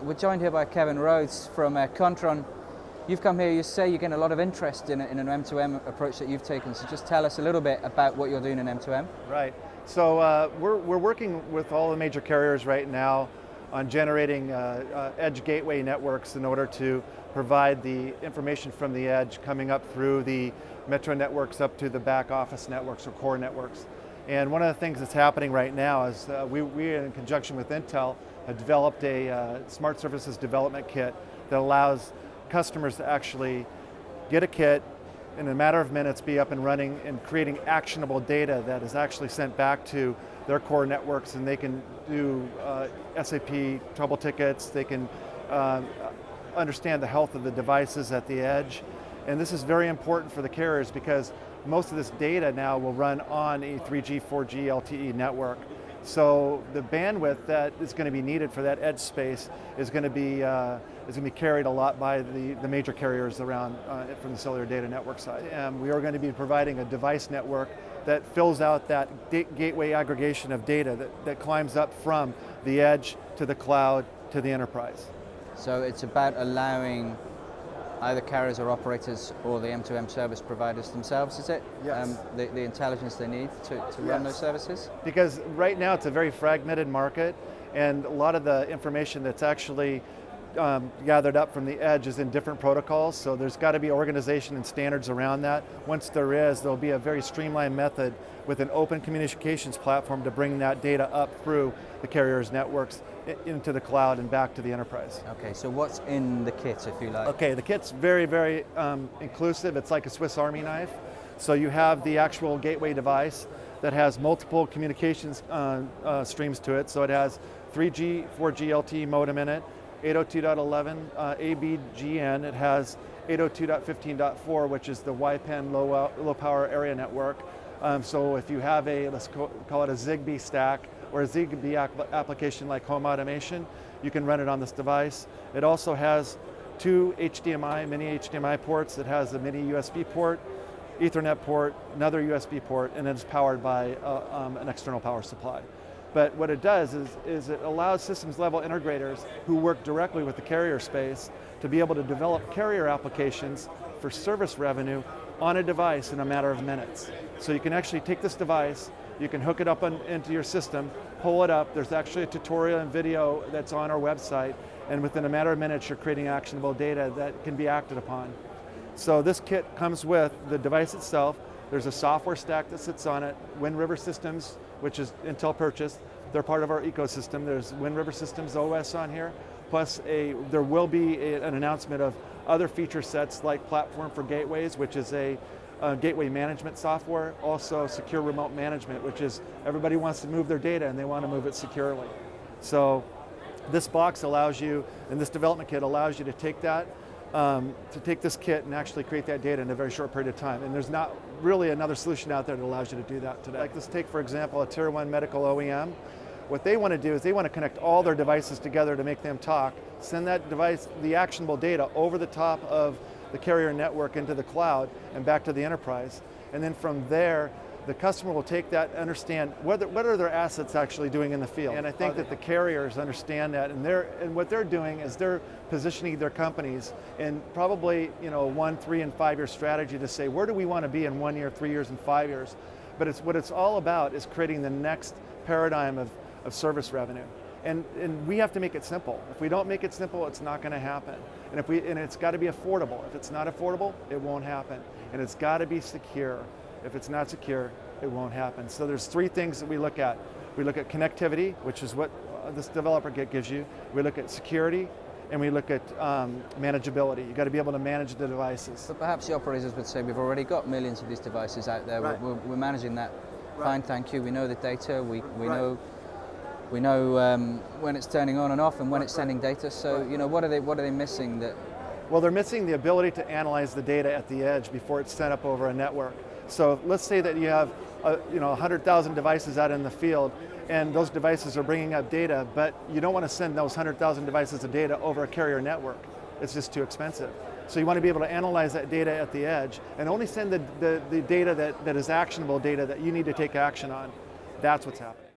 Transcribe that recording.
We're joined here by Kevin Rhoads from Kontron. You've come here, you say you're getting a lot of interest in an M2M approach that you've taken, so just tell us a little bit about what you're doing in M2M. Right, so we're working with all the major carriers right now on generating edge gateway networks in order to provide the information from the edge coming up through the metro networks up to the back office networks or core networks. And one of the things that's happening right now is we in conjunction with Intel, have developed a smart services development kit that allows customers to actually get a kit in a matter of minutes, be up and running and creating actionable data that is actually sent back to their core networks, and they can do SAP trouble tickets, they can understand the health of the devices at the edge. And this is very important for the carriers because most of this data now will run on a 3G, 4G LTE network. So the bandwidth that is going to be needed for that edge space is going to be carried a lot by the major carriers around from the cellular data network side. And we are going to be providing a device network that fills out that gateway aggregation of data that climbs up from the edge to the cloud to the enterprise. So it's about allowing either carriers or operators or the M2M service providers themselves, is it? Yes. The intelligence they need to run those services? Because right now it's a very fragmented market, and a lot of the information that's actually gathered up from the edge is in different protocols, so there's got to be organization and standards around that. Once there is, there'll be a very streamlined method with an open communications platform to bring that data up through the carriers' networks into the cloud and back to the enterprise. Okay, so what's in the kit, if you like? Okay, the kit's very, very inclusive. It's like a Swiss Army knife. So you have the actual gateway device that has multiple communications streams to it. So it has 3G, 4G LTE modem in it, 802.11 ABGN. It has 802.15.4, which is the YPAN low power area network. So if you have a, let's call it a Zigbee stack or a Zigbee application like home automation, you can run it on this device. It also has two HDMI, mini HDMI ports. It has a mini USB port, Ethernet port, another USB port, and it's powered by an external power supply. But what it does is it allows systems level integrators who work directly with the carrier space to be able to develop carrier applications for service revenue on a device in a matter of minutes. So you can actually take this device, you can hook it up into your system, pull it up. There's actually a tutorial and video that's on our website, and within a matter of minutes you're creating actionable data that can be acted upon. So this kit comes with the device itself. There's a software stack that sits on it. Wind River Systems, which is Intel purchased, they're part of our ecosystem. There's Wind River Systems OS on here, plus there will be an announcement of other feature sets like Platform for Gateways, which is a gateway management software, also secure remote management, which is everybody wants to move their data and they want to move it securely. So this box allows you, and this development kit allows you to take that, to take this kit and actually create that data in a very short period of time. And there's not really another solution out there that allows you to do that today. Like let's take, for example, a tier 1 medical OEM. What they want to do is they want to connect all their devices together to make them talk, send that device, the actionable data, over the top of the carrier network into the cloud and back to the enterprise. And then from there, the customer will take that, understand what are their assets actually doing in the field. And I think that the carriers understand that, and what they're doing is they're positioning their companies in probably 1, 3, and 5 year strategy to say, where do we want to be in 1 year, 3 years, and 5 years? But what it's all about is creating the next paradigm of service revenue. And we have to make it simple. If we don't make it simple, it's not going to happen. And it's got to be affordable. If it's not affordable, it won't happen. And it's got to be secure. If it's not secure, it won't happen. So there's 3 things that we look at. We look at connectivity, which is what this developer kit gives you. We look at security, and we look at manageability. You've got to be able to manage the devices. But perhaps the operators would say, we've already got millions of these devices out there. Right. We're managing that. Right. Fine, thank you. We know the data. We know when it's turning on and off and when it's sending data. So what are they missing? Well, they're missing the ability to analyze the data at the edge before it's sent up over a network. So let's say that you have 100,000 devices out in the field, and those devices are bringing up data, but you don't want to send those 100,000 devices of data over a carrier network. It's just too expensive. So you want to be able to analyze that data at the edge and only send the data that is actionable data that you need to take action on. That's what's happening.